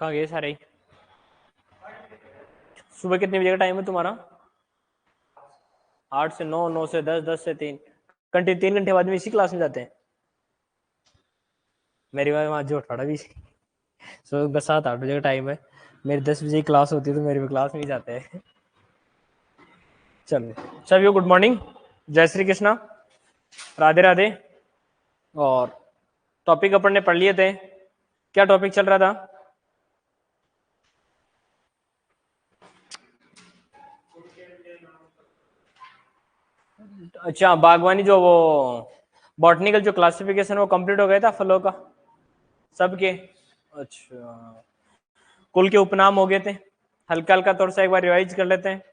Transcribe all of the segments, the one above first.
कहाँ गए सारे? सुबह कितने बजे का टाइम है तुम्हारा? 8 से 9, 9 से 10, 10 से 3 घंटे। 3 घंटे बाद में इसी क्लास में जाते हैं। मेरी बात वहाँ जो 18 भी सुबह 7-8 बजे का टाइम है। मेरी 10 बजे क्लास होती है तो मेरे भी क्लास में ही जाते हैं। चलो सभी गुड मॉर्निंग, जय श्री कृष्णा, राधे राधे। और टॉपिक अपन ने पढ़ लिए थे। क्या टॉपिक चल रहा था? अच्छा, बागवानी, जो वो बॉटनिकल जो क्लासिफिकेशन वो कंप्लीट हो गया था फलों का सबके। अच्छा, कुल के उपनाम हो गए थे। हल्का हल्का थोड़ा सा एक बार रिवाइज कर लेते हैं।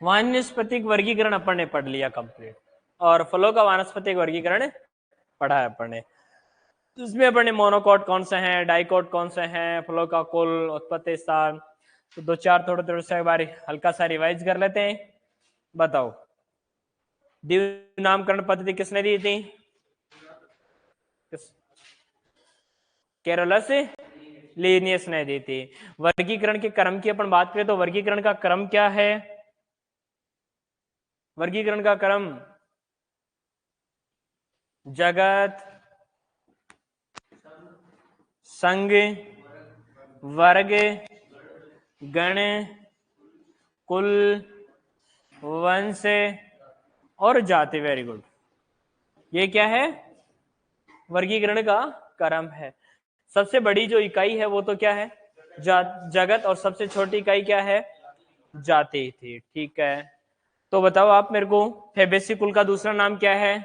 वानस्पतिक वर्गीकरण अपन ने पढ़ लिया कंप्लीट, और फलों का वानस्पतिक वर्गीकरण पढ़ा है अपन ने। इसमें अपन ने मोनोकॉट कौन से हैं, डाइकॉट कौन से हैं, फलों का कुल, उत्पत्ति स्थान, तो 2-4 थोड़े थोड़े से एक बार हल्का सा रिवाइज कर लेते हैं। बताओ, द्विनामकरण नामकरण पद्धति किसने दी थी? केरोलस लीनियस ने दी थी। वर्गीकरण के क्रम की अपन बात करें तो वर्गीकरण का क्रम क्या है? वर्गीकरण का क्रम जगत, संघ, वर्ग, गण, कुल, वंश और जाति। Very good. ये क्या है? वर्गीकरण का क्रम है। सबसे बड़ी जो इकाई है वो तो क्या है? जगत। और सबसे छोटी इकाई क्या है? जाति थी। ठीक है, तो बताओ आप मेरे को, फेबेसी कुल का दूसरा नाम क्या है?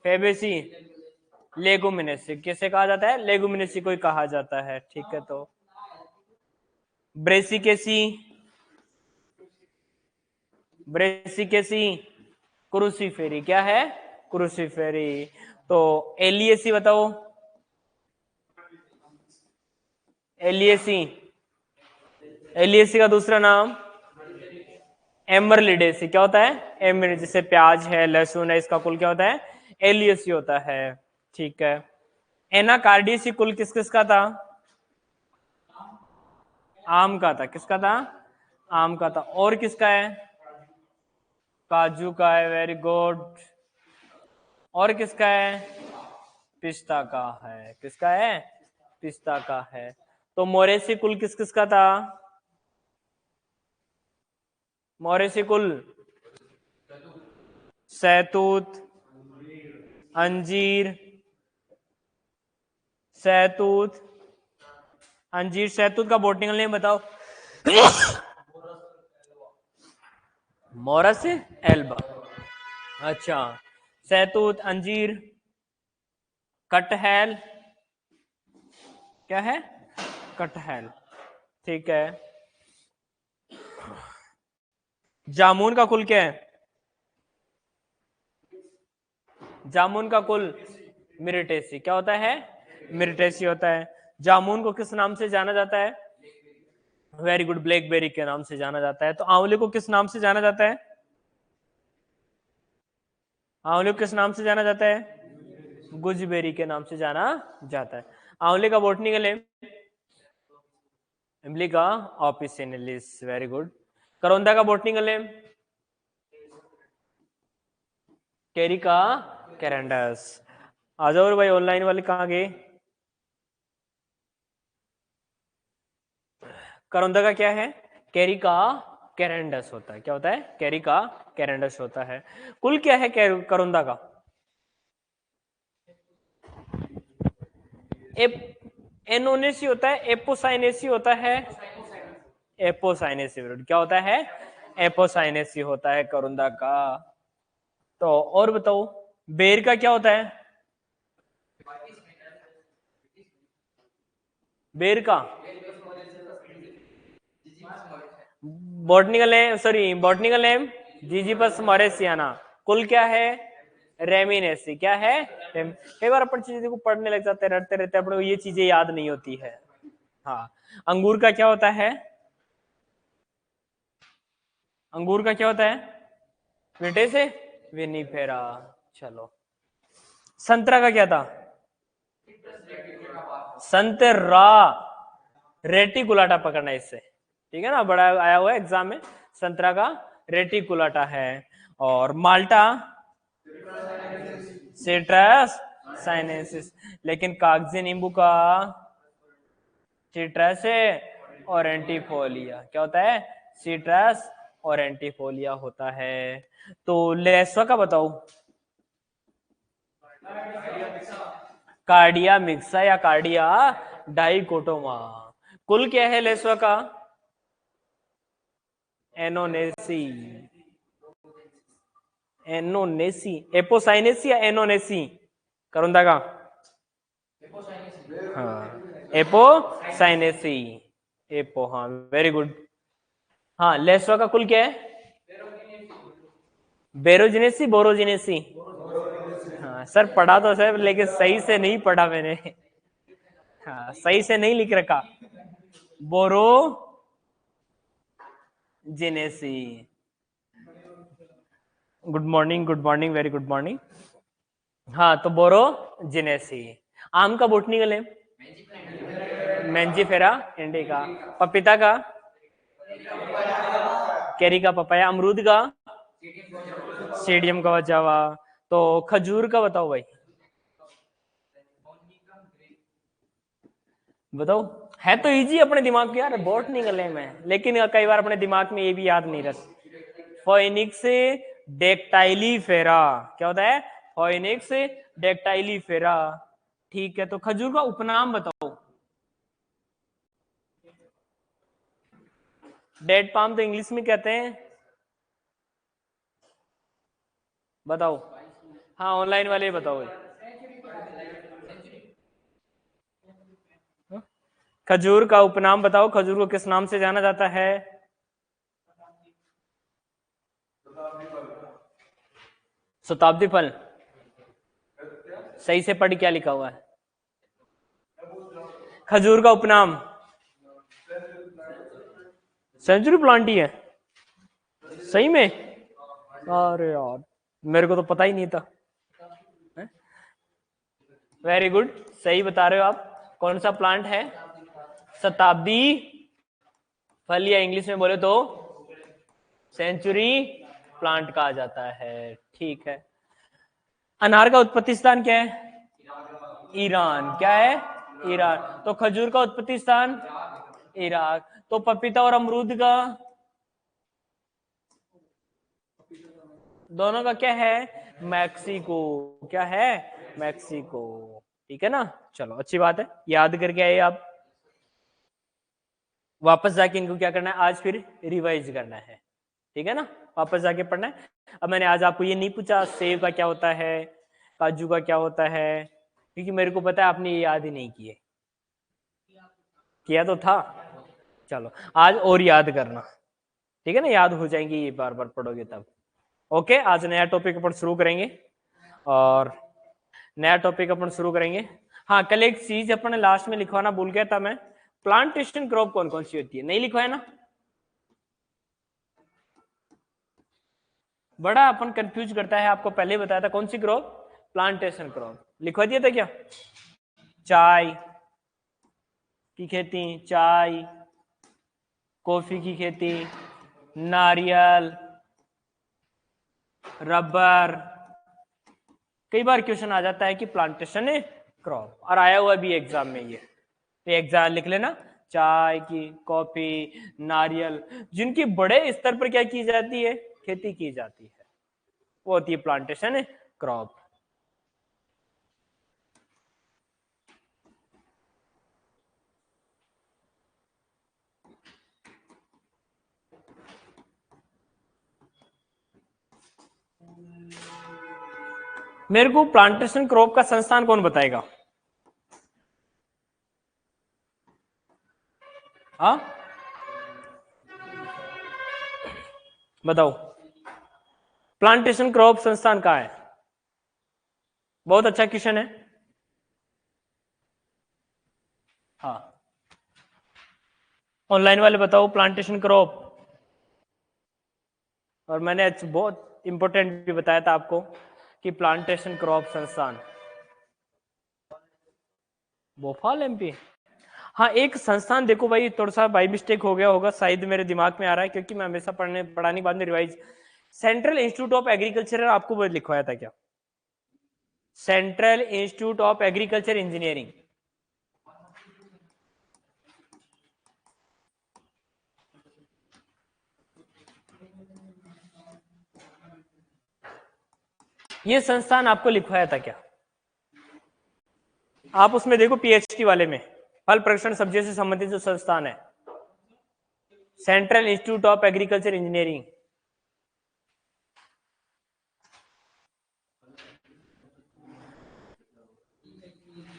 Fabaceae Leguminosae. किसे कहा जाता है? लेगुमिनेसी को ही कहा जाता है। ठीक है, तो ब्रेसिकेसी, ब्रेसिकेसी क्रूसीफेरी। क्या है? क्रूसीफेरी। तो एलियसी बताओ, एलियसी, एलियसी का दूसरा नाम एमरलिडेसी। क्या होता है? एमर, जैसे प्याज है, लहसुन है, इसका कुल क्या होता है? एलियसी होता है। ठीक है, एनाकार्डियसी कुल किस किस का था? आम का था। किसका था? आम का था। और किसका है? काजू का है। Very good. और किसका है? पिस्ता का है। किसका है? पिस्ता का है। तो मोरेसी कुल किस किस का था? मोरेसी कुल सहतूत, अंजीर, सहतूत, अंजीर, सहतूत का बोटनिकल नेम बताओ। Morris Elba. अच्छा, सहतूत, अंजीर, कटहल। क्या है? कटहल। ठीक है, जामुन का कुल क्या है? जामुन का कुल मिरिटेसी। क्या होता है? मिरिटेसी होता है। जामुन को किस नाम से जाना जाता है? वेरी गुड, ब्लैकबेरी के नाम से जाना जाता है। तो आंवले को किस नाम से जाना जाता है? आंवले को किस नाम से जाना जाता है? गुजबेरी के नाम से जाना जाता है। आंवले का बोटनिकल नेम इम्ब्लिका ऑपिसिनिलिस। Very good. करौंदा का बोटनिकल नेम कैरिका कैरेंडस। आ जाओ भाई, ऑनलाइन वाले कहाँ गए? करौंदा का क्या है? कैरिका कैरेंडस होता है। क्या होता है? कैरिका कैरेंडस होता है। कुल क्या है करौंदा का? एनोनेसी होता है, एपोसाइनेसी होता है। एपोसाइनेसी। क्या होता है? एपोसाइनेसी होता है करौंदा का। तो और बताओ, बेर का क्या होता है? बेर का बॉटनिकल नेम जीजीपस मॉरिसियाना। कुल क्या है? रेमिनेसी। क्या है? कई बार अपन चीजें को पढ़ने लग जाते हैं, रटते रहते हैं, अपने को ये चीजें याद नहीं होती है। हाँ, अंगूर का क्या होता है? अंगूर का क्या होता है? विटे से विनीफेरा। चलो, संतरा का क्या था? संतरा। रेटिकुलाटा पकड़ना इससे, ठीक है ना, बड़ा आया हुआ है एग्जाम में। संतरा का रेटिकुलाटा है। और माल्टा सिट्रस साइनेंसिस। लेकिन कागजी नींबू का सिट्रस और एंटीफोलिया क्या होता है? सिट्रस और एंटीफोलिया होता है। तो लेसवा का बताओ। कार्डिया मिक्सा या कार्डिया डाइकोटोमा। कुल क्या है लेसवा का? एनोनेसी। एनोनेसी, एपोसाइनेसी या एनोनेसी? करुंदा का हाँ, एपोसाइनेसी। एपो, हाँ वेरी गुड। हाँ, लेसवा का कुल क्या है? बेरोजिनेसी बोरोजिनेसी? हाँ सर, पढ़ा तो सर, लेकिन सही से नहीं पढ़ा मैंने। हाँ, सही से नहीं लिख रखा। बोरो जिनेसी। Good morning, very good morning. हाँ, तो बोरो जिनेसी। आम का बोटनिकल नेम? मेंजिफेरा इंडिका। पपीता का? कैरी का पपाया। अमरूद का? सीडियम का जावा। तो खजूर का बताओ भाई, बताओ। है तो इजी अपने दिमाग के यार, बॉटनिकल नेम है, लेकिन कई बार अपने दिमाग में ये भी याद नहीं रहता। फोइनिक्स डेक्टाइलीफेरा। क्या होता है? फोइनिक्स डेक्टाइलीफेरा। ठीक है, तो खजूर का उपनाम बताओ। डेड पाम तो इंग्लिश में कहते हैं, बताओ। हाँ, ऑनलाइन वाले बताओ भाई। खजूर का उपनाम बताओ, खजूर को किस नाम से जाना जाता है? शताब्दी फल। सही से पढ़, क्या लिखा हुआ है? खजूर का उपनाम सेंचुरी प्लांट ही है। सही में? अरे यार, मेरे को तो पता ही नहीं था। वेरी गुड, सही बता रहे हो आप। कौन सा प्लांट है? शताब्दी फल, या इंग्लिश में बोले तो सेंचुरी प्लांट कहा जाता है। ठीक है। अनार का उत्पत्ति स्थान क्या है? ईरान। क्या है? ईरान। तो खजूर का उत्पत्ति स्थान? इराक। तो पपीता और अमरूद का? दोनों का क्या है? मैक्सिको। क्या है? मैक्सिको। ठीक है ना। चलो, अच्छी बात है, याद करके आए आप। वापस जाके इनको क्या करना है आज, फिर रिवाइज करना है। ठीक है ना, वापस जाके पढ़ना है। अब मैंने आज आपको ये नहीं पूछा सेब का क्या होता है, काजू का क्या होता है, क्योंकि मेरे को पता है आपने ये याद ही नहीं किए। किया तो था। चलो, आज और याद करना, ठीक है ना, याद हो जाएंगे ये, बार बार पढ़ोगे तब। ओके, आज नया टॉपिक अपन शुरू करेंगे। और नया टॉपिक अपन शुरू करेंगे। हाँ, कल एक चीज अपन ने लास्ट में लिखवाना भूल गया था मैं। प्लांटेशन क्रॉप कौन कौन सी होती है? नहीं लिखवाया ना? बड़ा अपन कंफ्यूज करता है, आपको पहले ही बताया था। कौन सी क्रॉप? Plantation crop. लिखवा दिया था क्या? चाय की खेती, चाय, कॉफी की खेती, नारियल, रबर। कई बार क्वेश्चन आ जाता है कि प्लांटेशन क्रॉप, और आया हुआ भी एग्जाम में ये। तो एग्जाम लिख लेना, चाय की, कॉफी, नारियल, जिनकी बड़े स्तर पर क्या की जाती है? खेती की जाती है, वो होती है प्लांटेशन क्रॉप। मेरे को प्लांटेशन क्रॉप का संस्थान कौन बताएगा? हाँ, बताओ प्लांटेशन क्रॉप संस्थान कहाँ है? बहुत अच्छा क्वेश्चन है। हाँ, ऑनलाइन वाले बताओ प्लांटेशन क्रॉप। और मैंने बहुत इंपॉर्टेंट भी बताया था आपको कि प्लांटेशन क्रॉप संस्थान भोपाल एमपी। हाँ, एक संस्थान देखो भाई, थोड़ा सा बाई मिस्टेक हो गया होगा, शायद मेरे दिमाग में आ रहा है क्योंकि मैं हमेशा पढ़ाने के बाद में revise. Central institute of agriculture आपको लिखवाया था क्या? Central institute of agriculture engineering. ये संस्थान आपको लिखवाया था क्या? आप उसमें देखो पीएचडी वाले में, फल प्रक्षण सब्जियों से संबंधित जो संस्थान है, central institute of agriculture engineering.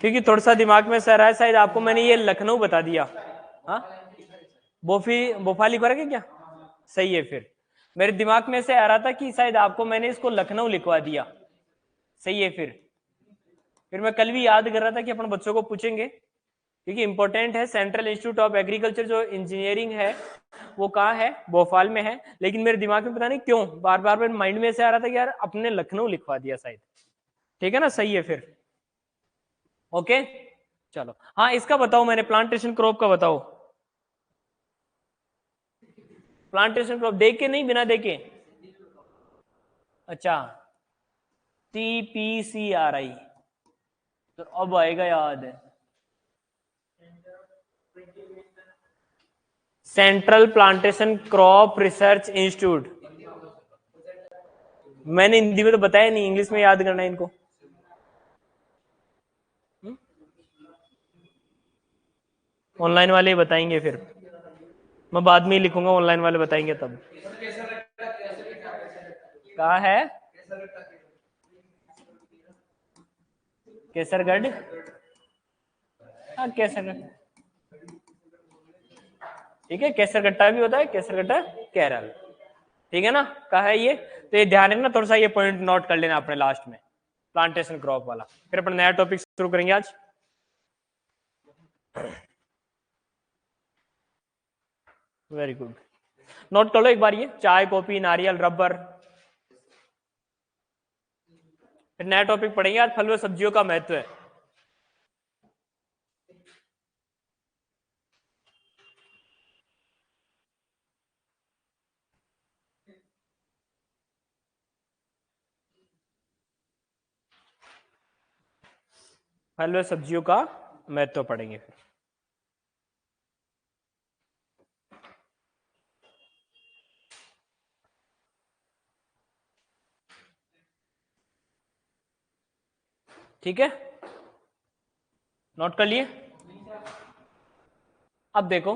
क्योंकि थोड़ा सा दिमाग में सर है, शायद आपको मैंने ये लखनऊ बता दिया। हाँ, भोपाल लिखवा रखे क्या? सही है, फिर मेरे दिमाग में से आ रहा था कि शायद आपको मैंने इसको लखनऊ लिखवा दिया। सही है, फिर मैं कल भी याद कर रहा था कि अपन बच्चों को पूछेंगे क्योंकि इंपॉर्टेंट है। सेंट्रल इंस्टीट्यूट ऑफ एग्रीकल्चर जो इंजीनियरिंग है वो कहाँ है? भोपाल में है। लेकिन मेरे दिमाग में पता नहीं क्यों बार बार मेरे माइंड में से आ रहा था कि यार अपने लखनऊ लिखवा दिया शायद। ठीक है ना, सही है फिर। ओके चलो, हाँ इसका बताओ, मैंने प्लांटेशन क्रॉप का बताओ। प्लांटेशन क्रॉप देख के नहीं, बिना देखे? अच्छा, TPCRI, तो अब आएगा याद है, central plantation crop research institute. मैंने हिंदी में तो बताया नहीं, इंग्लिश में याद करना है इनको। ऑनलाइन वाले ही बताएंगे, फिर मैं बाद में ही लिखूंगा, ऑनलाइन वाले बताएंगे तब। कहाँ है? केसरगढ़। हाँ केसरगढ़, ठीक है, केसरगट्टा भी होता है, केसरगट्टा केरल। ठीक है ना, कहा है ये, तो ये ध्यान रखना, थोड़ा सा ये पॉइंट नोट कर लेना अपने लास्ट में, प्लांटेशन क्रॉप वाला। फिर अपन नया टॉपिक शुरू करेंगे आज। वेरी गुड, नोट कर लो एक बार ये, चाय, कॉफी, नारियल, रबर। फिर नया टॉपिक पढ़ेंगे आज, फल व सब्जियों का महत्व है। फल व सब्जियों का महत्व पढ़ेंगे फिर। ठीक है, नोट कर लिए? अब देखो,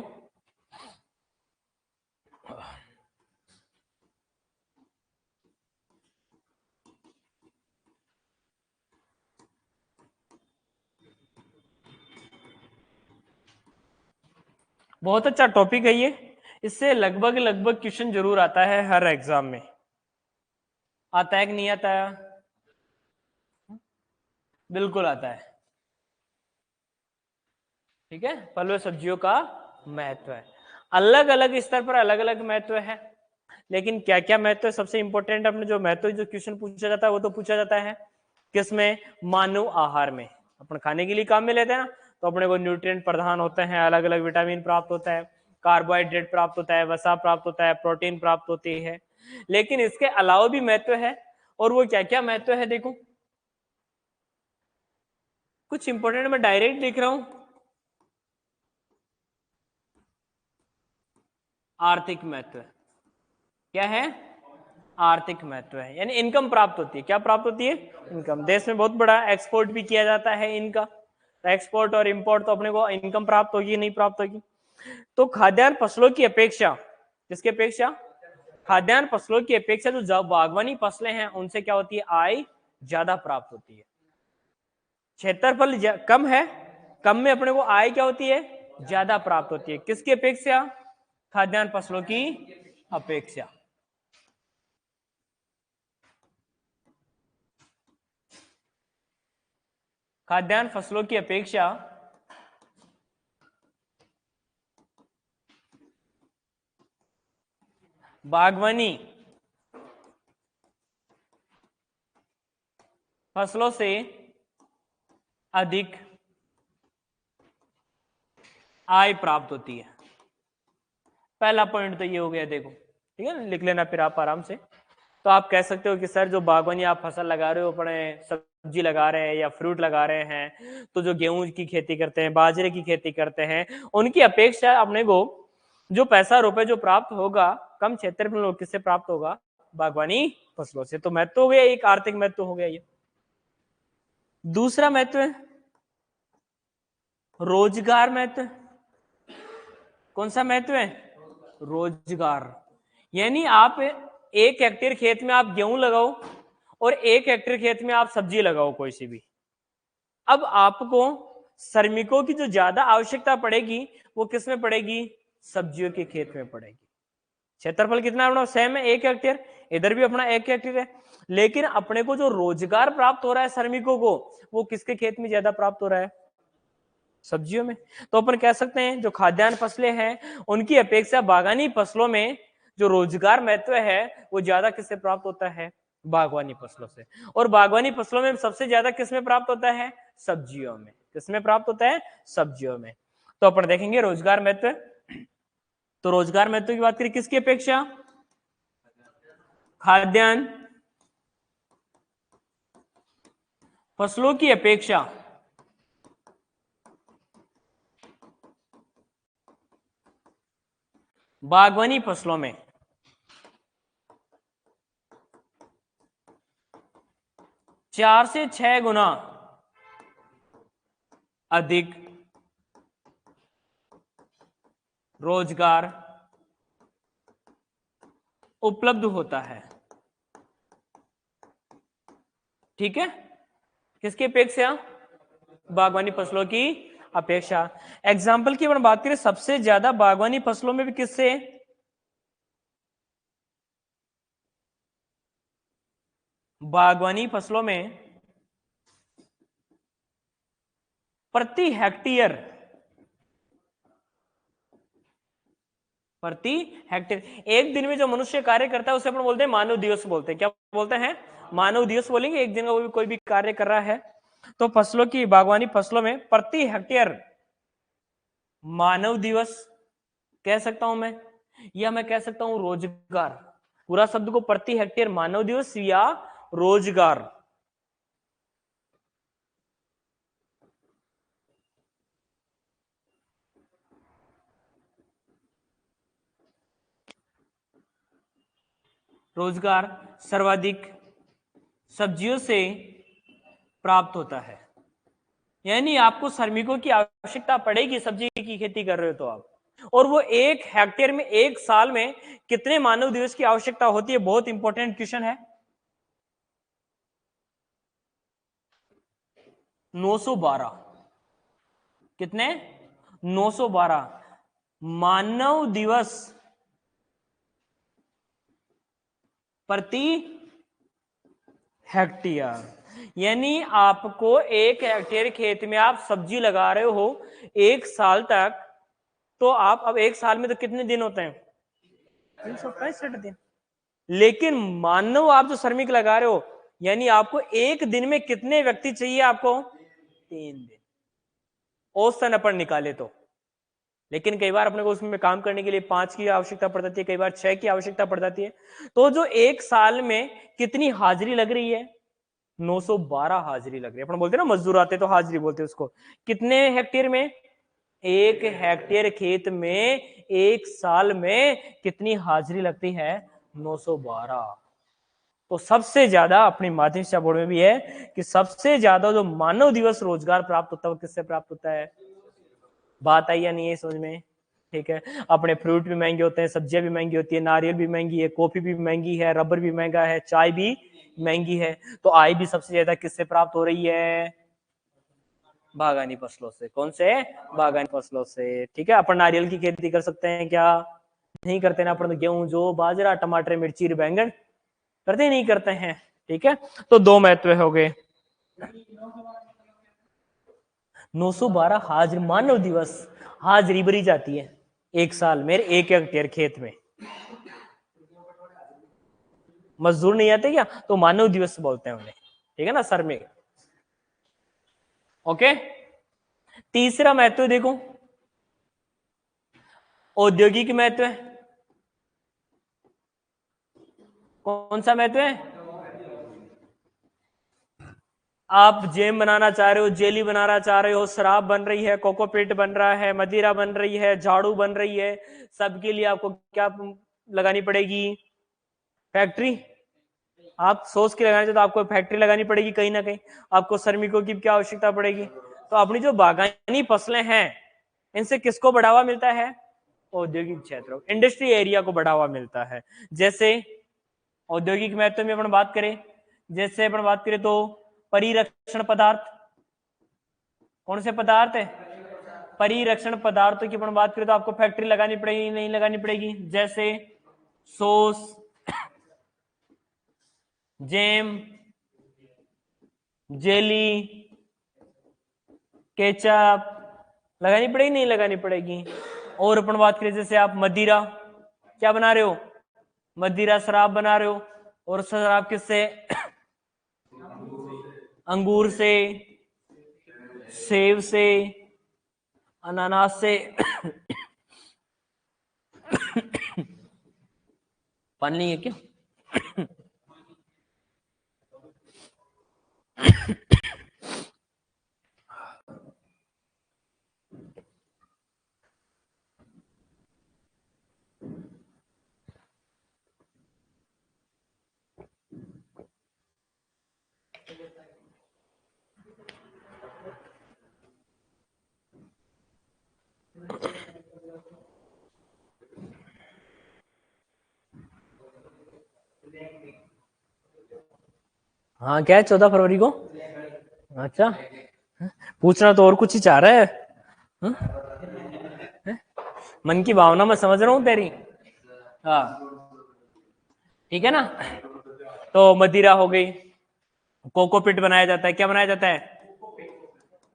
बहुत अच्छा टॉपिक है ये, इससे लगभग क्वेश्चन जरूर आता है हर एग्जाम में। आता है कि नहीं आता है? बिल्कुल आता है। ठीक है, फल व सब्जियों का महत्व है, अलग अलग स्तर पर अलग अलग महत्व है, लेकिन क्या क्या महत्व है? सबसे इंपॉर्टेंट अपने जो महत्व जो क्वेश्चन पूछा जाता है वो तो पूछा जाता है किसमें? मानव आहार में। अपन खाने के लिए काम में लेते हैं ना, तो अपने को न्यूट्रिएंट प्रदान होते हैं, अलग अलग विटामिन प्राप्त होता है, कार्बोहाइड्रेट प्राप्त होता है, वसा प्राप्त होता है, प्रोटीन प्राप्त होती है। लेकिन इसके अलावा भी महत्व है, और वो क्या क्या महत्व है देखो, कुछ इंपॉर्टेंट मैं डायरेक्ट लिख रहा हूं। आर्थिक महत्व, क्या है? आर्थिक महत्व है, यानी इनकम प्राप्त होती है। क्या प्राप्त होती है? इनकम। देश में बहुत बड़ा एक्सपोर्ट भी किया जाता है इनका, एक्सपोर्ट और इंपोर्ट, तो अपने को इनकम प्राप्त होगी नहीं प्राप्त होगी? तो खाद्यान्न फसलों की अपेक्षा, किसकी अपेक्षा? खाद्यान्न फसलों की अपेक्षा जो बागवानी फसलें हैं उनसे क्या होती है? आय ज्यादा प्राप्त होती है। क्षेत्रफल कम है, कम में अपने को आय क्या होती है? ज्यादा प्राप्त होती है। किसकी अपेक्षा? खाद्यान्न फसलों की अपेक्षा। खाद्यान्न फसलों की अपेक्षा बागवानी फसलों से अधिक आय प्राप्त होती है। पहला पॉइंट तो ये हो गया, देखो ठीक है ना, लिख लेना फिर आप आराम से। तो आप कह सकते हो कि सर जो बागवानी आप फसल लगा रहे हो, अपने सब्जी लगा रहे हैं या फ्रूट लगा रहे हैं, तो जो गेहूं की खेती करते हैं, बाजरे की खेती करते हैं, उनकी अपेक्षा अपने को जो पैसा रुपए जो प्राप्त होगा कम क्षेत्र में लोग किससे प्राप्त होगा? बागवानी फसलों से। तो महत्व हो गया, एक आर्थिक महत्व हो गया ये। दूसरा महत्व है रोजगार महत्व। कौन सा महत्व है? रोजगार। यानी आप 1 हेक्टेयर खेत में आप गेहूं लगाओ और 1 हेक्टेयर खेत में आप सब्जी लगाओ कोई सी भी, अब आपको श्रमिकों की जो ज्यादा आवश्यकता पड़ेगी वो किस में पड़ेगी? सब्जियों के खेत में पड़ेगी। क्षेत्रफल कितना अपना सेम है, 1 हेक्टेयर, इधर भी अपना 1 हेक्टेयर है, लेकिन अपने को जो रोजगार प्राप्त हो रहा है श्रमिकों को, वो किसके खेत में ज्यादा प्राप्त हो रहा है? सब्जियों में। तो अपन कह सकते हैं जो खाद्यान्न फसलें हैं उनकी अपेक्षा बागानी फसलों में जो रोजगार महत्व है वो ज्यादा किससे प्राप्त होता है? बागवानी फसलों से। और बागवानी फसलों में सबसे ज्यादा किसमें प्राप्त होता है? सब्जियों में। किसमें प्राप्त होता है? सब्जियों में। तो अपन देखेंगे रोजगार महत्व। तो रोजगार महत्व की बात करें किसकी अपेक्षा? खाद्यान्न फसलों की अपेक्षा बागवानी फसलों में 4 से 6 गुना अधिक रोजगार उपलब्ध होता है। ठीक है, किसकी अपेक्षा? बागवानी फसलों की अपेक्षा। एग्जाम्पल की अपन बात करें, सबसे ज्यादा बागवानी फसलों में भी किससे? बागवानी फसलों में प्रति हेक्टेयर एक दिन में जो मनुष्य कार्य करता है उसे अपन बोलते हैं मानव दिवस बोलते हैं। क्या बोलते हैं? मानव दिवस बोलेंगे। एक दिन का कोई भी कार्य कर रहा है। तो फसलों की बागवानी फसलों में प्रति हेक्टेयर मानव दिवस कह सकता हूं मैं, या मैं कह सकता हूं रोजगार। पूरा शब्द को प्रति हेक्टेयर मानव दिवस या रोजगार। रोजगार सर्वाधिक सब्जियों से प्राप्त होता है। यानी आपको श्रमिकों की आवश्यकता पड़ेगी, सब्जी की खेती कर रहे हो तो आप, और वो 1 हेक्टेयर में 1 साल में कितने मानव दिवस की आवश्यकता होती है? बहुत इंपॉर्टेंट क्वेश्चन है। 912। कितने? 912 मानव दिवस प्रति हेक्टेयर। यानी आपको 1 हेक्टेयर खेत में आप सब्जी लगा रहे हो 1 साल तक, तो आप अब 1 साल में तो कितने दिन होते हैं? 365 दिन। लेकिन मानव आप जो श्रमिक लगा रहे हो, यानी आपको एक दिन में कितने व्यक्ति चाहिए? आपको 3 दिन औसतन अपन निकाले तो। लेकिन कई बार अपने को उसमें काम करने के लिए 5 की आवश्यकता पड़ जाती है, कई बार 6 की आवश्यकता पड़ जाती है। तो जो 1 साल में कितनी हाजिरी लग रही है? 912 हाजिरी लग रही है। अपन बोलते हैं ना मजदूर आते तो हाजिरी बोलते हैं उसको। कितने हेक्टेयर में? 1 हेक्टेयर खेत में 1 साल में कितनी हाजिरी लगती है? 912। तो सबसे ज्यादा अपनी माध्यमिक शिक्षा बोर्ड में भी है कि सबसे ज्यादा जो मानव दिवस रोजगार प्राप्त होता है वो किससे प्राप्त होता है? बात आई या नहीं है समझ में? ठीक है, अपने फ्रूट भी महंगे होते हैं, सब्जियां भी महंगी होती है, नारियल भी महंगी है, कॉफी भी महंगी है, रबर भी महंगा है, चाय भी महंगी है। तो आय भी सबसे ज्यादा किससे प्राप्त हो रही है? बागानी फसलों से। कौन से? बागानी फसलों से। ठीक है, अपन नारियल की खेती कर सकते हैं क्या? नहीं करते ना। अपन तो गेहूं, जो बाजरा, टमाटर, मिर्ची, बैंगन करते नहीं करते हैं। ठीक है, तो 2 महत्व हो गए। 912 हाजिर मानव दिवस हाजिरी भरी जाती है एक साल में 1 हेक्टेयर खेत में। मजदूर नहीं आते क्या, तो मानव दिवस बोलते हैं उन्हें, ठीक है ना सर में। ओके, तीसरा महत्व देखो, औद्योगिक महत्व है। कौन सा महत्व है? आप जैम बनाना चाह रहे हो, जेली बनाना चाह रहे हो, शराब बन रही है, कोकोपीट बन रहा है, मदिरा बन रही है, झाड़ू बन रही है, सबके लिए आपको क्या लगानी पड़ेगी? फैक्ट्री। आप सोच के लगाना चाहते तो आपको फैक्ट्री लगानी पड़ेगी कहीं ना कहीं, आपको श्रमिकों की क्या आवश्यकता पड़ेगी। तो अपनी जो बागानी फसलें हैं इनसे किसको बढ़ावा मिलता है? औद्योगिक क्षेत्रों, इंडस्ट्री एरिया को बढ़ावा मिलता है। जैसे औद्योगिक महत्व में अपन बात करें, जैसे अपन बात करें तो परिरक्षण पदार्थ, कौन से पदार्थ है? परिरक्षण पदार्थों की अपन बात करें तो आपको फैक्ट्री लगानी पड़ेगी नहीं लगानी पड़ेगी? जैसे सॉस, जैम, जेली, केचप लगानी पड़ेगी नहीं लगानी पड़ेगी? और अपन बात करें जैसे आप मदिरा क्या बना रहे हो? मदिरा शराब बना रहे हो, और शराब किससे? अंगूर से, सेब से, अनानास से। पानी नहीं है क्या? हाँ क्या है 14 फरवरी को? अच्छा, पूछना तो और कुछ ही चाह रहा है। हा? मन की भावना मैं समझ रहा हूँ तेरी। हाँ ठीक है ना। तो मदिरा हो गई, कोकोपीट बनाया जाता है, क्या बनाया जाता है?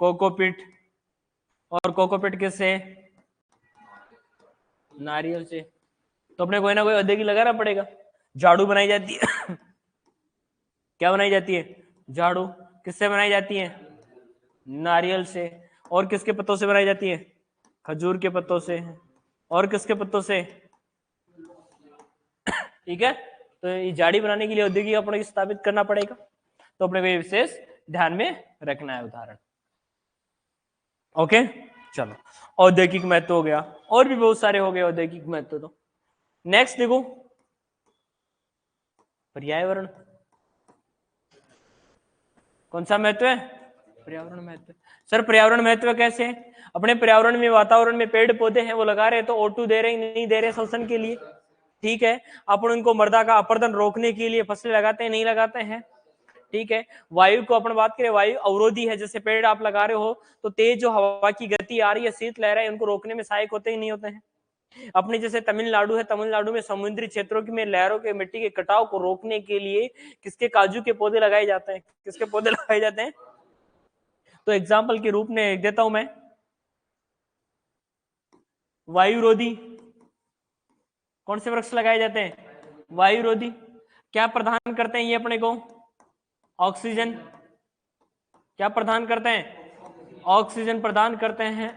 कोकोपीट। और कोकोपीट किससे? नारियल से। तो अपने कोई ना कोई औद्योगिक लगाना पड़ेगा। झाड़ू बनाई जाती है। क्या बनाई जाती है? झाड़ू। किससे बनाई जाती है? नारियल से। और किसके पत्तों से बनाई जाती है? खजूर के पत्तों से। और किसके पत्तों से? ठीक है, तो ये झाड़ी बनाने के लिए औद्योगिक अपने स्थापित करना पड़ेगा, तो अपने को ये विशेष ध्यान में रखना है उदाहरण। ओके चलो, औद्योगिक महत्व हो गया, और भी बहुत सारे हो गए औद्योगिक महत्व। तो नेक्स्ट देखो, पर्यावरण। कौन सा महत्व है? पर्यावरण महत्व। सर पर्यावरण महत्व कैसे? अपने पर्यावरण में, वातावरण में पेड़ पौधे हैं वो लगा रहे तो O2 दे रहे नहीं दे रहे शोषण के लिए, ठीक है। अपन उनको मृदा का अपरदन रोकने के लिए फसलें लगाते हैं नहीं लगाते हैं, ठीक है। वायु को अपन बात करें, वायु अवरोधी है, जैसे पेड़ आप लगा रहे हो तो तेज जो हवा की गति आ रही है, शीत लहरें है, उनको रोकने में सहायक होते ही नहीं होते हैं। अपने जैसे तमिलनाडु है, तमिलनाडु में समुद्री क्षेत्रों में लहरों के मिट्टी के कटाव को रोकने के लिए किसके काजू के पौधे लगाए जाते हैं? किसके पौधे लगाए जाते हैं? तो एग्जाम्पल के रूप में देता हूं मैं, वायुरोधी। कौन से वृक्ष लगाए जाते हैं? वायुरोधी। क्या प्रदान करते हैं ये अपने को? ऑक्सीजन। क्या प्रदान करते हैं? ऑक्सीजन प्रदान करते हैं।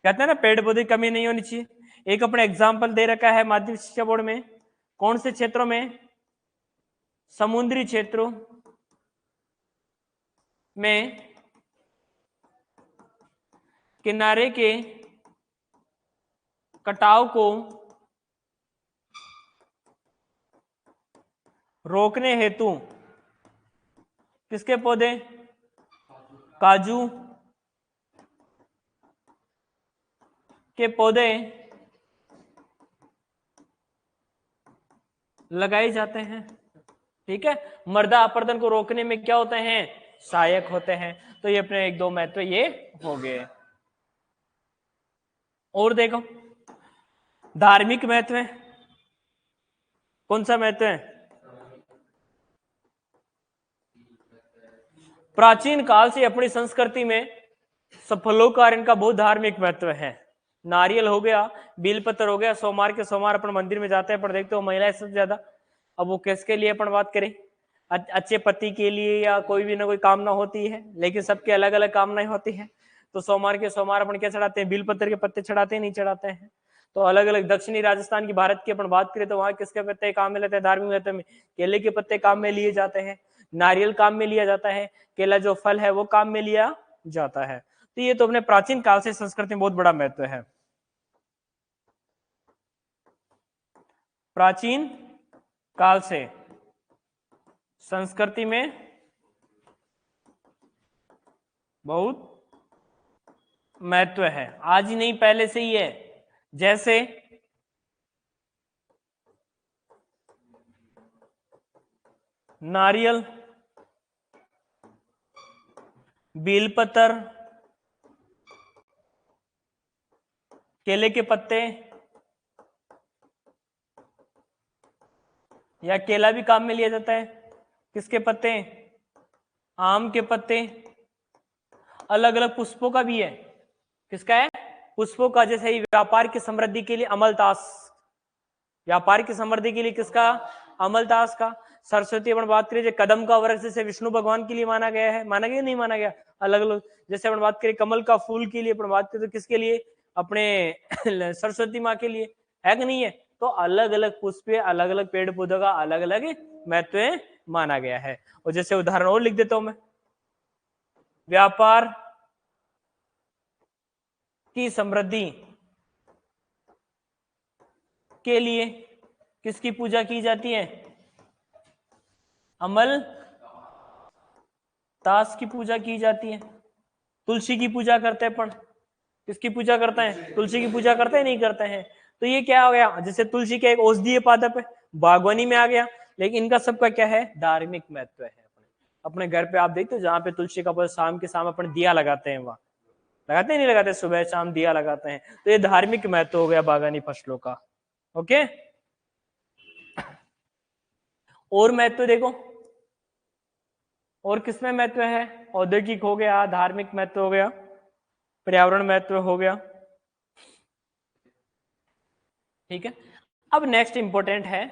कहते हैं ना पेड़ पौधे की कमी नहीं होनी चाहिए। एक अपने एग्जाम्पल दे रखा है माध्यमिक शिक्षा बोर्ड में, कौन से क्षेत्रों में? समुद्री क्षेत्रों में किनारे के कटाव को रोकने हेतु किसके पौधे? काजू के पौधे लगाए जाते हैं, ठीक है। मृदा अपरदन को रोकने में क्या होते हैं? सहायक होते हैं। तो ये अपने एक दो महत्व ये हो गए। और देखो, धार्मिक महत्व है। कौन सा महत्व है? प्राचीन काल से अपनी संस्कृति में सफलोकार इनका बहुत धार्मिक महत्व है। नारियल हो गया, बेलपत्र हो गया, सोमवार के सोमवार अपन मंदिर में जाते हैं, पर देखते हो महिलाएं सबसे ज्यादा। अब वो किसके लिए अपन बात करें, अच्छे पति के लिए या कोई भी ना कोई कामना होती है, लेकिन सबके अलग अलग कामनाएं होती है। तो सोमवार के सोमवार अपन क्या चढ़ाते हैं, बेलपत्र के पत्ते चढ़ाते हैं, नहीं चढ़ाते हैं। तो अलग अलग दक्षिणी राजस्थान की भारत की अपन बात करें तो वहां किसके पत्ते काम में लेते हैं, धार्मिक महत्व में केले के पत्ते काम में लिए जाते हैं, नारियल काम में लिया जाता है, केला जो फल है वो काम में लिया जाता है। तो ये तो अपने प्राचीन काल से संस्कृति में बहुत बड़ा महत्व है। प्राचीन काल से संस्कृति में बहुत महत्व है, आज ही नहीं पहले से ही है। जैसे नारियल, बेलपत्र, केले के पत्ते, या केला भी काम में लिया जाता है, किसके पत्ते, आम के पत्ते, अलग अलग पुष्पों का भी है, किसका है, पुष्पों का। जैसे ही व्यापार की समृद्धि के लिए अमलतास, व्यापार की समृद्धि के लिए किसका, अमलतास का। सरस्वती अपन बात करें, कदम का वृक्ष जैसे विष्णु भगवान के लिए माना गया है, माना गया नहीं माना गया, अलग अलग। जैसे अपन बात करें कमल का फूल के लिए अपन बात करें तो किसके लिए, अपने सरस्वती माँ के लिए, है कि नहीं है। तो अलग अलग पुष्प, अलग अलग पेड़ पौधों का अलग अलग महत्व माना गया है। और जैसे उदाहरण और लिख देता हूं मैं, व्यापार की समृद्धि के लिए किसकी पूजा की जाती है, अमल ताश की पूजा की जाती है। तुलसी की पूजा करते हैं अपन, किसकी पूजा करते हैं, तुलसी की पूजा करते हैं, नहीं करते हैं। तो ये क्या हो गया, जैसे तुलसी का एक औषधीय पादप है, बागवानी में आ गया, लेकिन इनका सबका क्या है, धार्मिक महत्व है। अपने घर पे आप देखते हो जहां पे तुलसी का पौधा, शाम के शाम अपन दिया लगाते हैं, वहां लगाते हैं नहीं लगाते, सुबह शाम दिया लगाते हैं। तो ये धार्मिक महत्व हो गया बागानी फसलों का। ओके, और महत्व देखो, और किसमें महत्व है, औद्योगिक हो गया, धार्मिक महत्व हो गया, पर्यावरण महत्व हो गया। ठीक है, अब नेक्स्ट इंपॉर्टेंट है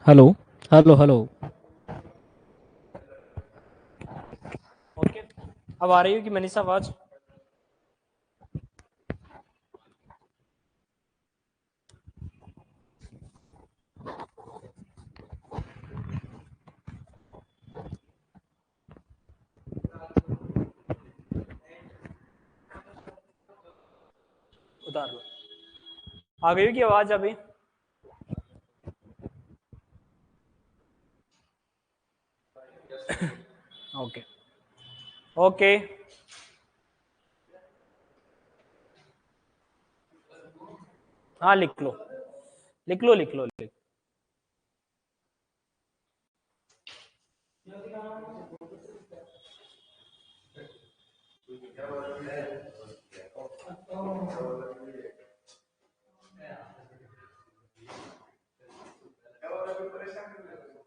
हेलो हेलो हेलो। ओके, अब आ रही है कि मनीषा आवाज? उतार लो। आ गई की आवाज अभी? Okay okay. हाँ लिख लो लिख लो लिख लो लिख।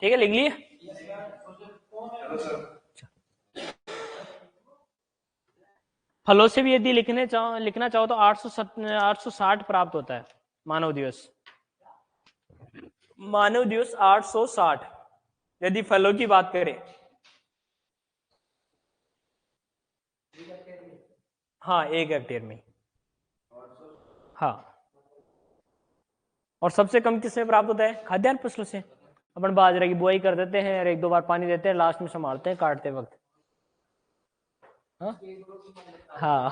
ठीक है, लिख लिए? फलों से भी यदि लिखना चाहो तो 860 प्राप्त होता है। मानव दिवस 860 यदि फलों की बात करें। हाँ, 1 हेक्टेयर में। हाँ, और सबसे कम किससे प्राप्त होता है? खाद्यान्न फसलों से। अपन बाजरे की बुआई कर देते हैं और 1-2 बार पानी देते हैं, लास्ट में संभालते हैं काटते वक्त। हाँ हाँ।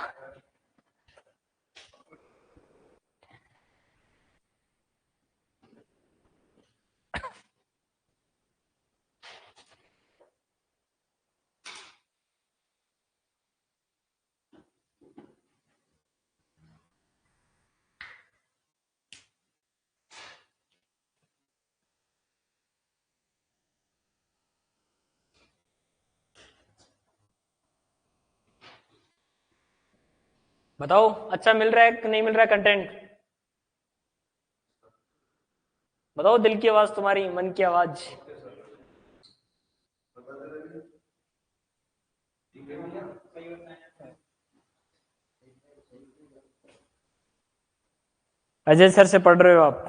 बताओ, अच्छा मिल रहा है कि नहीं मिल रहा है कंटेंट? बताओ, दिल की आवाज, तुम्हारी मन की आवाज। अजय सर से पढ़ रहे हो आप?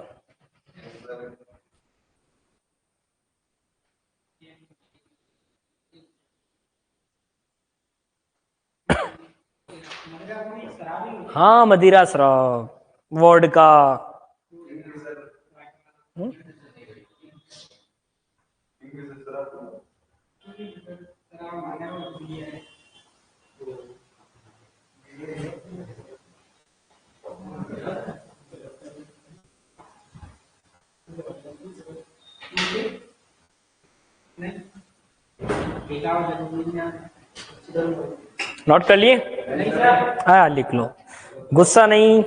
हाँ, मदिरा शराब, वोडका। नोट कर लिए? हाँ लिख लो। गुस्सा नहीं।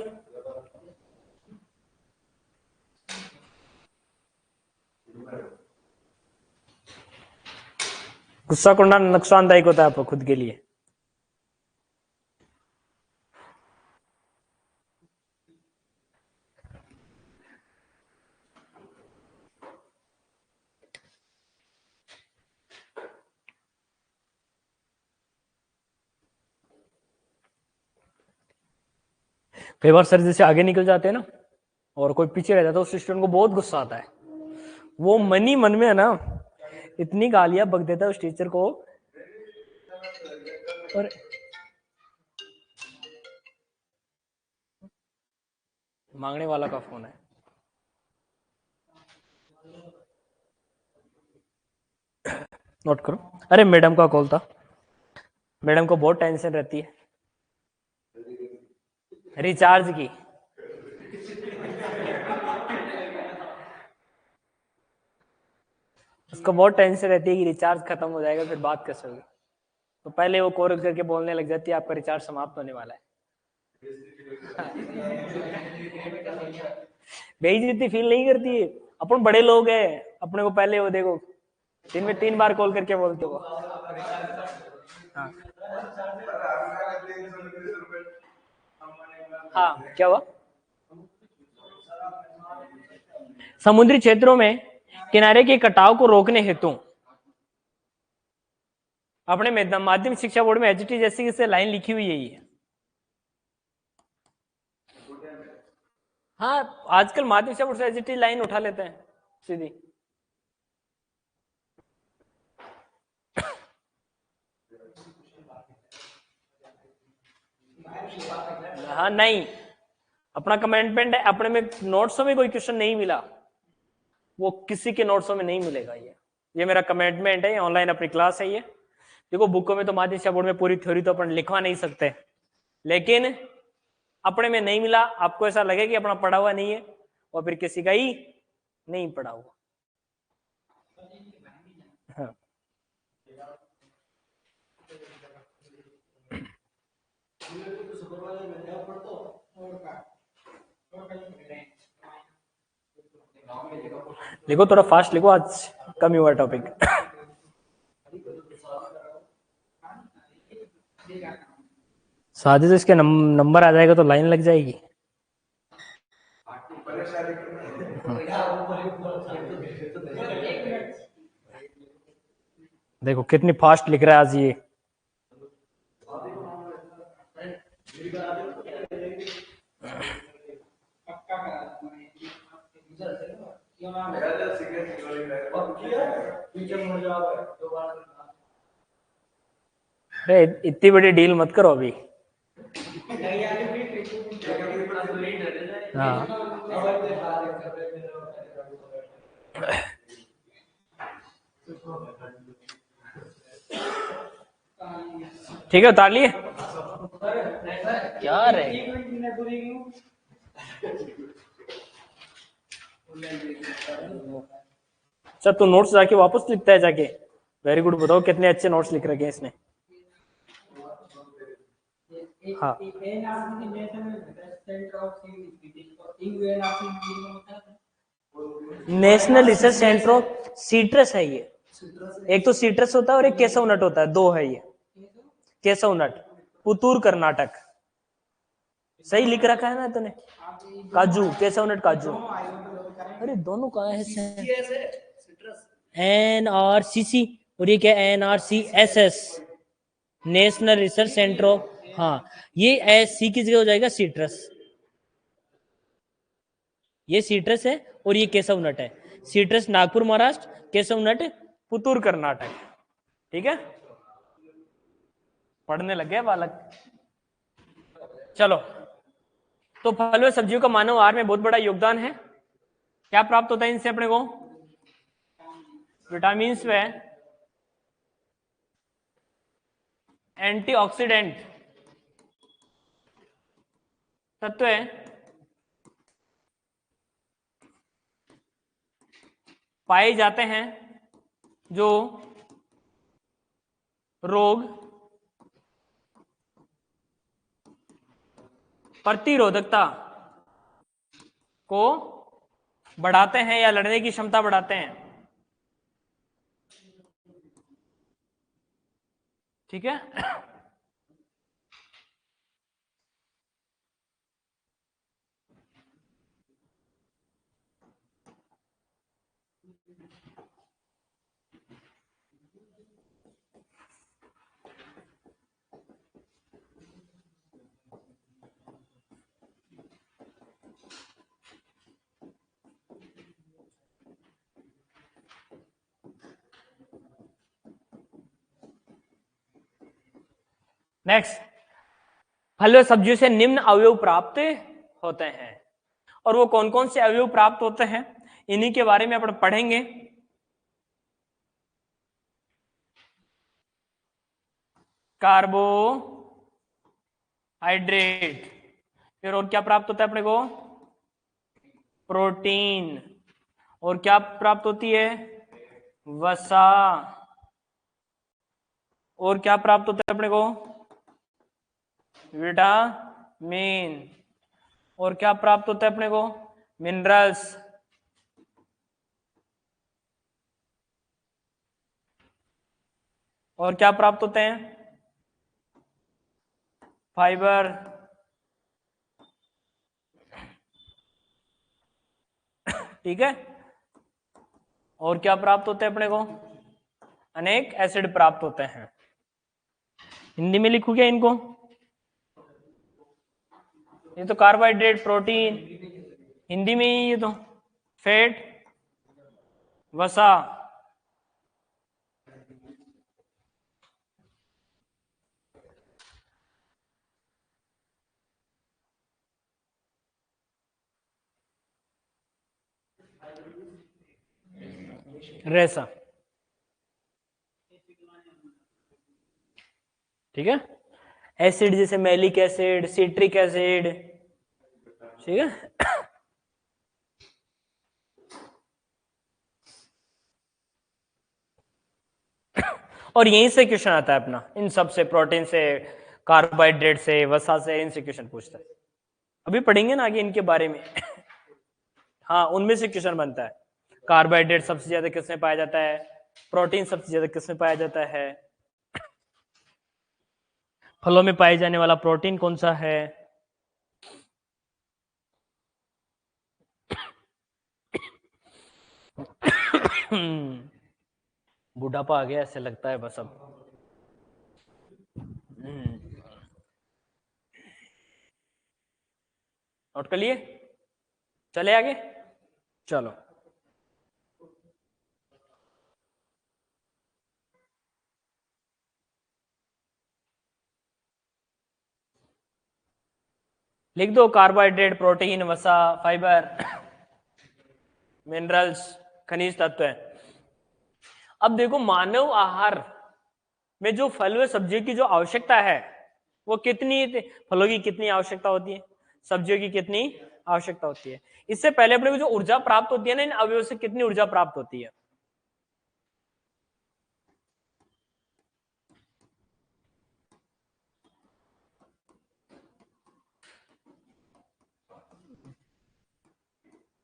गुस्सा करना नुकसानदायक होता है आपको खुद के लिए। कई बार सर जैसे आगे निकल जाते हैं ना और कोई पीछे रह जाता है, उस स्टूडेंट को बहुत गुस्सा आता है। वो मन ही मन में है ना इतनी गालियां बक देता है उस टीचर को। और मांगने वाला का फोन है। नोट करो। अरे मैडम का कॉल था। मैडम को बहुत टेंशन रहती है रिचार्ज की। उसको बहुत टेंशन रहती है कि रिचार्ज खत्म हो जाएगा, फिर बात कैसे होगी। तो पहले वो कोर करके बोलने लग जाती है आपका रिचार्ज समाप्त होने वाला है। बेइज्जती फील नहीं करती है? अपन बड़े लोग हैं, अपने को पहले वो देखो दिन में 3 बार कॉल करके बोलते हो। हाँ हाँ, क्या हुआ? समुद्री क्षेत्रों में किनारे के कटाव को रोकने हेतु अपने माध्यमिक शिक्षा बोर्ड में एचटी जैसी से लाइन लिखी हुई है ये। हाँ, आजकल माध्यमिक शिक्षा बोर्ड से एचटी लाइन उठा लेते हैं सीधी। हाँ नहीं, अपना कमेंटमेंट है, अपने में नोट्सों में कोई क्वेश्चन नहीं मिला, वो किसी के नोट्सों में नहीं मिलेगा। ये मेरा कमेंटमेंट है, ऑनलाइन अपनी क्लास है ये। देखो बुकों में तो माध्यमिक शिक्षा बोर्ड में पूरी थ्योरी तो अपन लिखवा नहीं सकते, लेकिन अपने में नहीं मिला, आपको ऐसा लगे कि अपना पढ़ा हुआ नहीं है और फिर किसी का ही नहीं पढ़ा हुआ। हाँ। लिखो थोड़ा फास्ट लिखो, आज कम ही हुआ टॉपिक। शादी तो इसके नंबर आ जाएगा तो लाइन लग जाएगी। देखो कितनी फास्ट लिख रहा है आज ये। अरे इतनी बड़ी डील मत करो अभी। हाँ ठीक है, उतार लिए क्या रहे। सर तू नोट्स जाके वापस लिखता है जाके। वेरी गुड, बताओ कितने अच्छे नोट्स लिख रखे हैं इसने। हाँ national research centre of citrus है ये। एक तो सीट्रस होता है और एक केशव नट होता है, दो है ये। केशव नट, पुतूर कर्नाटक। सही लिख रखा है ना तूने, काजू, केशव नट काजू। अरे दोनों कहाँ है? NRCC और ये क्या NRCSS, national research centre of. हाँ ये सी की जगह हो जाएगा सीट्रस, ये सीट्रस है और ये केशव नट है। सीट्रस नागपुर महाराष्ट्र, केशव नट पुतूर कर्नाटक। ठीक है, पढ़ने लग गया बालक। चलो, तो फल व सब्जियों का मानव आहार में बहुत बड़ा योगदान है। क्या प्राप्त होता है इनसे अपने को? विटामिन व एंटीऑक्सीडेंट तत्व पाए जाते हैं जो रोग प्रतिरोधकता को बढ़ाते हैं या लड़ने की क्षमता बढ़ाते हैं। ठीक है, नेक्स्ट, फल व सब्जियों से निम्न अवयव प्राप्त होते हैं। और वो कौन कौन से अवयव प्राप्त होते हैं इन्हीं के बारे में अपन पढ़ेंगे। कार्बोहाइड्रेट, फिर और क्या प्राप्त होता है अपने को? प्रोटीन, और क्या प्राप्त होती है? वसा, और क्या प्राप्त होता है अपने को? विटामिन, और क्या प्राप्त होता है अपने को? मिनरल्स, और क्या प्राप्त होते हैं? फाइबर, ठीक है। और क्या प्राप्त होते हैं अपने को? अनेक एसिड प्राप्त होते हैं। हिंदी में लिखूं क्या इनको? ये तो कार्बोहाइड्रेट, प्रोटीन, हिंदी में ही ये तो फैट, वसा, रेसा, ठीक है। एसिड जैसे मैलिक एसिड, सिट्रिक एसिड, ठीक है। और यहीं से क्वेश्चन आता है अपना, इन सब से, प्रोटीन से, कार्बोहाइड्रेट से, वसा से, इनसे क्वेश्चन पूछता है। अभी पढ़ेंगे ना आगे इनके बारे में। हाँ, उनमें से क्वेश्चन बनता है। कार्बोहाइड्रेट सबसे ज्यादा किसमें पाया जाता है, प्रोटीन सबसे ज्यादा किसमें पाया जाता है, फलों में पाए जाने वाला प्रोटीन कौन सा है। बुढ़ापा आ गया ऐसे लगता है बस अब। नोट कर लिए, चले आगे, चलो। लिख दो कार्बोहाइड्रेट, प्रोटीन, वसा, फाइबर, मिनरल्स, खनिज तत्व है। अब देखो मानव आहार में जो फल व सब्जियों की जो आवश्यकता है वो कितनी, फलों की कितनी आवश्यकता होती है, सब्जियों की कितनी आवश्यकता होती है। इससे पहले अपने को जो ऊर्जा प्राप्त होती है ना, इन अवयवों से कितनी ऊर्जा प्राप्त होती है।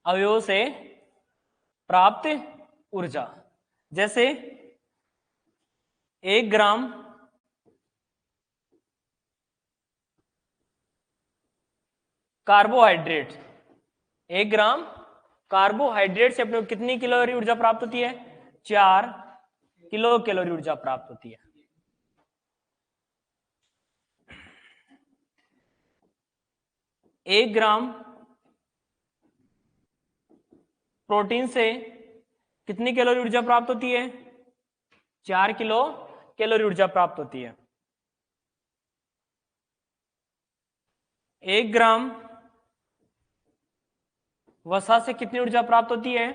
अवयवों से प्राप्त ऊर्जा, जैसे 1 ग्राम कार्बोहाइड्रेट, 1 ग्राम कार्बोहाइड्रेट से अपने को कितनी कैलोरी ऊर्जा प्राप्त होती है, 4 किलो कैलोरी ऊर्जा प्राप्त होती है। एक ग्राम प्रोटीन से कितनी कैलोरी ऊर्जा प्राप्त होती है, 4 किलो कैलोरी ऊर्जा प्राप्त होती है। 1 ग्राम वसा से कितनी ऊर्जा प्राप्त होती है,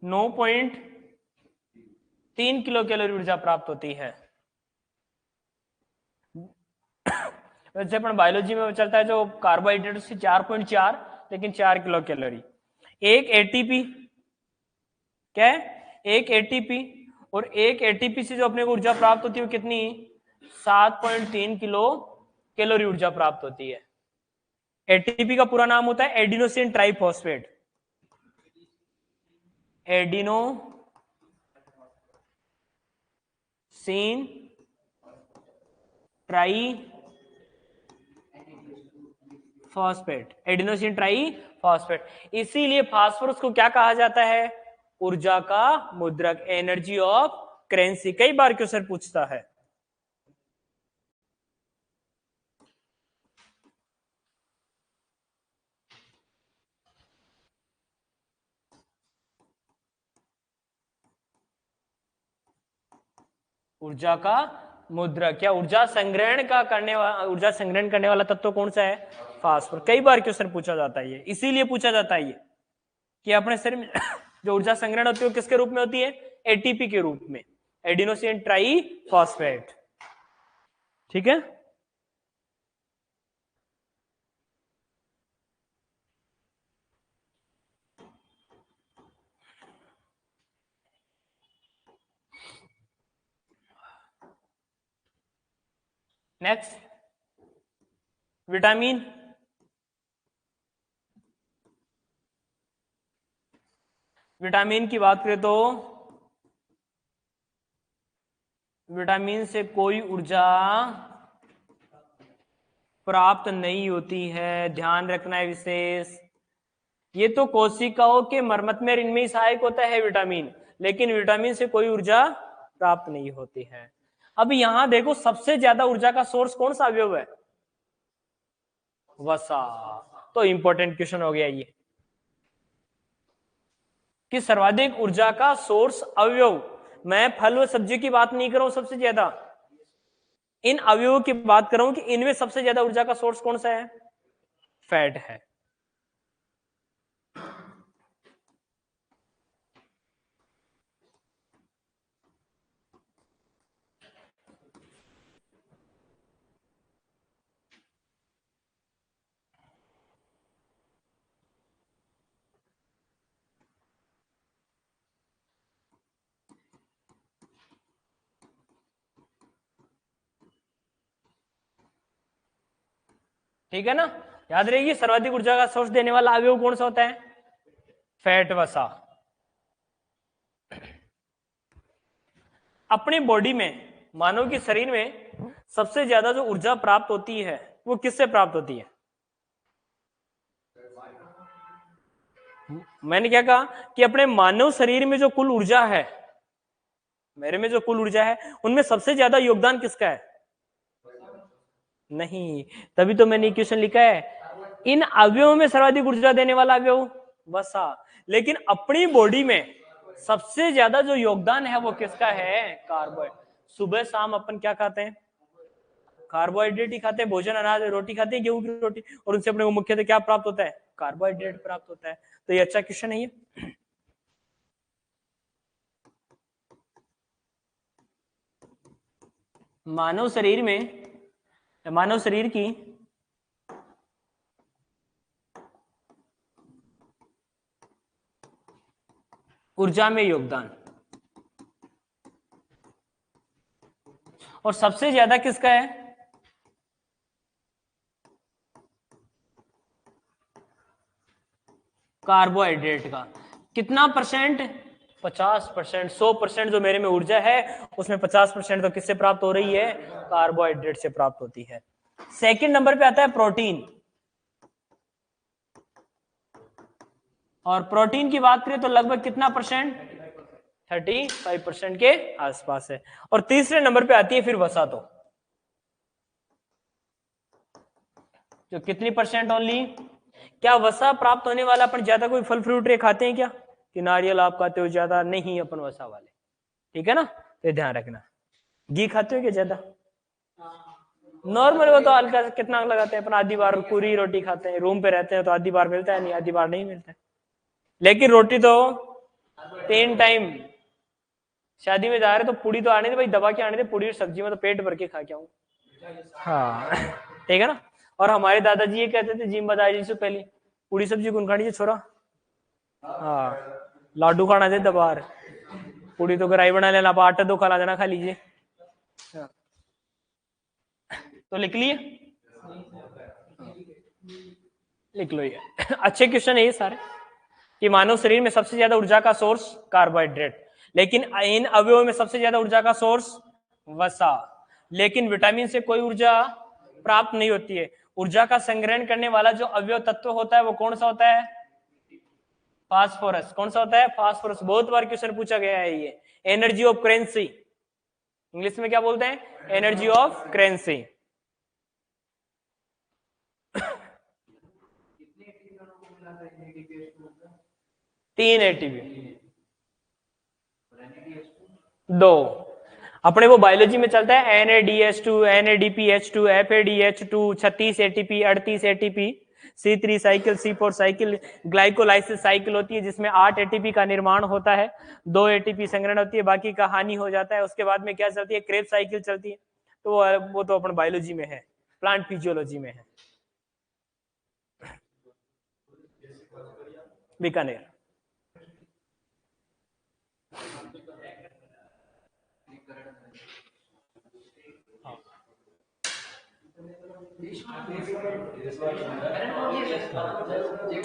9.3 किलो कैलोरी ऊर्जा प्राप्त होती है। वैसे अपन बायोलॉजी में चलता है जो कार्बोहाइड्रेट से 4.4, लेकिन 4 किलो कैलोरी। एक एटीपी क्या है, एक एटीपी, और एक एटीपी से जो अपने को ऊर्जा प्राप्त होती है वो कितनी, 7.3 किलो कैलोरी ऊर्जा प्राप्त होती है। एटीपी का पूरा नाम होता है adenosine triphosphate, adenosine try phosphate, adenosine try phosphate. इसीलिए फास्फोरस को क्या कहा जाता है, ऊर्जा का मुद्रक, एनर्जी ऑफ करेंसी। कई बार क्वेश्चन पूछता है। ऊर्जा का मुद्रक या ऊर्जा संग्रहण करने वाला तत्व कौन सा है, फास्फोरस। कई बार क्वेश्चन पूछा जाता है ये, इसीलिए पूछा जाता है ये कि अपने शरीर में जो ऊर्जा संग्रहण होती है वो किसके रूप में होती है, एटीपी के रूप में, एडिनोसिन ट्राई फॉस्फेट, ठीक है। Next, vitamin. विटामिन की बात करें तो विटामिन से कोई ऊर्जा प्राप्त नहीं होती है, ध्यान रखना है विशेष। ये तो कोशिकाओं के मरम्मत में इनमें ही सहायक होता है विटामिन, लेकिन विटामिन से कोई ऊर्जा प्राप्त नहीं होती है। अब यहां देखो सबसे ज्यादा ऊर्जा का सोर्स कौन सा अवयव है, वसा। तो इंपॉर्टेंट क्वेश्चन हो गया ये कि सर्वाधिक ऊर्जा का सोर्स अवयव, मैं फल व सब्जी की बात नहीं कर रहा हूं, सबसे ज्यादा इन अवयवों की बात कर रहा हूं कि इनमें सबसे ज्यादा ऊर्जा का सोर्स कौन सा है, फैट है। ठीक है ना, याद रहेगी सर्वाधिक ऊर्जा का सोर्स देने वाला अवयव कौन सा होता है, फैट वसा। अपनी बॉडी में, मानव के शरीर में सबसे ज्यादा जो ऊर्जा प्राप्त होती है वो किससे प्राप्त होती है? मैंने क्या कहा कि अपने मानव शरीर में जो कुल ऊर्जा है, मेरे में जो कुल ऊर्जा है उनमें सबसे ज्यादा योगदान किसका है? नहीं, तभी तो मैंने क्वेश्चन लिखा है इन अवयवों में सर्वाधिक ऊर्जा देने वाला अवयव वसा। लेकिन अपनी बॉडी में सबसे ज्यादा जो योगदान है वो किसका है? कार्बोहाइड्रेट। सुबह शाम अपन क्या खाते हैं? कार्बोहाइड्रेट ही खाते हैं, भोजन अनाज रोटी खाते हैं, गेहूं की रोटी, और उनसे अपने को मुख्यतः क्या प्राप्त होता है? कार्बोहाइड्रेट प्राप्त होता है। तो ये अच्छा क्वेश्चन है ये। मानव शरीर में, मानव शरीर की ऊर्जा में योगदान, और सबसे ज्यादा किसका है? कार्बोहाइड्रेट का। कितना परसेंट? 50%। 100% जो मेरे में ऊर्जा है उसमें 50% तो किससे प्राप्त हो रही है? कार्बोहाइड्रेट से प्राप्त होती है। सेकंड नंबर पे आता है प्रोटीन, और प्रोटीन की बात करें तो लगभग कितना परसेंट? 35% के आसपास है। और तीसरे नंबर पे आती है फिर वसा, तो जो कितनी परसेंट ओनली? क्या वसा प्राप्त होने वाला अपन ज्यादा कोई फल फ्रूट खाते हैं क्या? कि नारियल आप खाते हो ज्यादा? नहीं, अपन वसा वाले। ठीक है ना, तो ध्यान रखना। घी खाते हो क्या ज्यादा? नॉर्मल वो तो हल्का कितना लगाते हैं अपन, आधी बार पूरी रोटी खाते हैं, रूम पे रहते हैं तो आधी बार मिलता है, नहीं आधी बार नहीं मिलता है। लेकिन रोटी तो 3 टाइम। शादी में जा रहे तो पूड़ी तो आने दे भाई, दबा के आने दे पूड़ी और सब्जी, में तो पेट भर के खा के आऊं। हाँ ठीक है ना। और हमारे दादाजी ये कहते थे जिम बताया से पहले, पूड़ी सब्जी कौन खानी है छोरा? हाँ, लाडू खाना दे दबार, पूड़ी तो गराई बना लेना, आटा दो खा देना, खा लीजिए। तो लिख लिए, लिख लो ये। अच्छे क्वेश्चन है ये सारे, कि मानव शरीर में सबसे ज्यादा ऊर्जा का सोर्स कार्बोहाइड्रेट, लेकिन इन अवयवों में सबसे ज्यादा ऊर्जा का सोर्स वसा। लेकिन विटामिन से कोई ऊर्जा प्राप्त नहीं होती है। ऊर्जा का संग्रहण करने वाला जो अवयव तत्व होता है वो कौन सा होता है? फास्फोरस। कौन सा होता है? फास्फोरस। बहुत बार क्वेश्चन पूछा गया है ये। एनर्जी ऑफ करेंसी, इंग्लिश में क्या बोलते हैं? Energy of currency. तीन एटीपी, दो। अपने वो बायोलॉजी में चलता है NADH2, NADPH2, FADH2, 36 ATP, 38 ATP, C3 cycle, C4 cycle, glycolysis cycle होती है जिसमें 8 एटीपी का निर्माण होता है, 2 एटीपी संग्रहण होती है, बाकी का हानि हो जाता है। उसके बाद में क्या चलती है? क्रेब साइकिल चलती है। तो वो तो अपन बायोलॉजी में है, प्लांट फिजियोलॉजी में है। बीकानेर।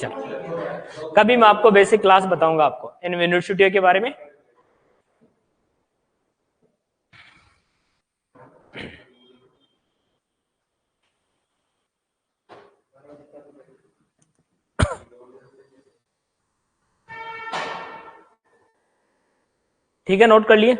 चलो, कभी मैं आपको बेसिक क्लास बताऊंगा आपको इन यूनिवर्सिटियों के बारे में। ठीक है, नोट कर लिए।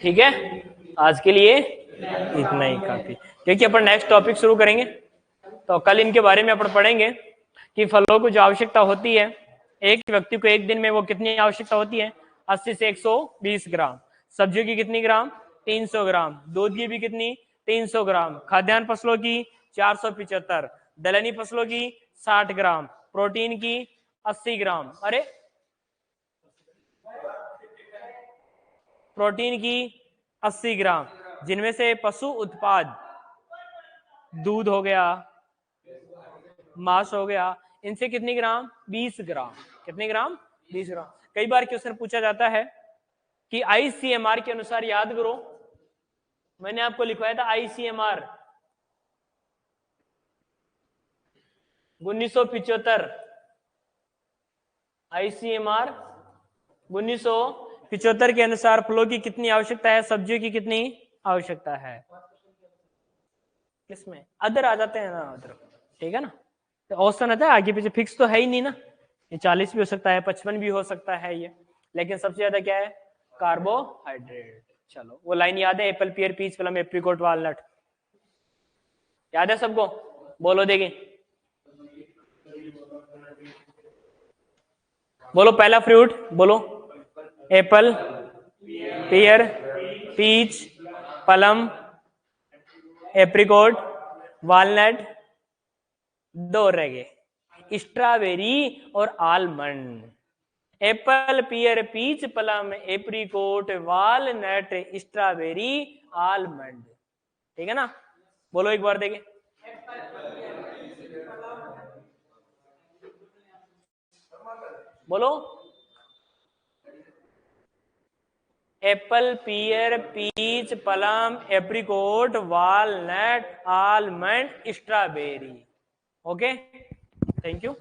ठीक है, आज के लिए इतना ही काफी, क्योंकि अपन नेक्स्ट टॉपिक शुरू करेंगे तो कल इनके बारे में अपन पढ़ेंगे कि फलों को जो आवश्यकता होती है एक व्यक्ति को एक दिन में, वो कितनी आवश्यकता होती है? 80 से 120 ग्राम। सब्जियों की कितनी ग्राम? 300 ग्राम। दूध की भी कितनी? 300 ग्राम। खाद्यान्न फसलों की 475। दलहनी फसलों की 60 ग्राम। प्रोटीन की 80 ग्राम। अरे प्रोटीन की 80 ग्राम, जिनमें से पशु उत्पाद दूध हो गया, मांस हो गया, इनसे कितनी ग्राम? 20 ग्राम। कितने ग्राम? 20 ग्राम। कई बार क्वेश्चन पूछा जाता है कि आईसीएमआर के अनुसार, याद करो मैंने आपको लिखवाया था आईसीएमआर 1975, आईसीएमआर 1975 के अनुसार फ्लो की कितनी आवश्यकता है, सब्जियों की कितनी आवश्यकता है? किसमें? अदर आ जाते हैं ना, अदर, ठीक है ना। तो औसतन आता है, आगे पीछे फिक्स तो है ही नहीं ना, ये 40 भी हो सकता है, 55 भी हो सकता है ये, लेकिन सबसे ज्यादा क्या है? कार्बोहाइड्रेट। चलो वो लाइन याद है? Apple, pear, peach, plum, apricot, walnut, याद है सबको? बोलो देगी, बोलो पहला फ्रूट, बोलो। Apple, pear, peach, plum, apricot, walnut, दो रह गए, स्ट्रॉबेरी और almond. Apple, pear, peach, plum, apricot, walnut, strawberry, almond, ठीक है ना। बोलो एक बार देखें, बोलो। Apple, pear, peach, plum, apricot, walnut, almond, strawberry. Okay, thank you.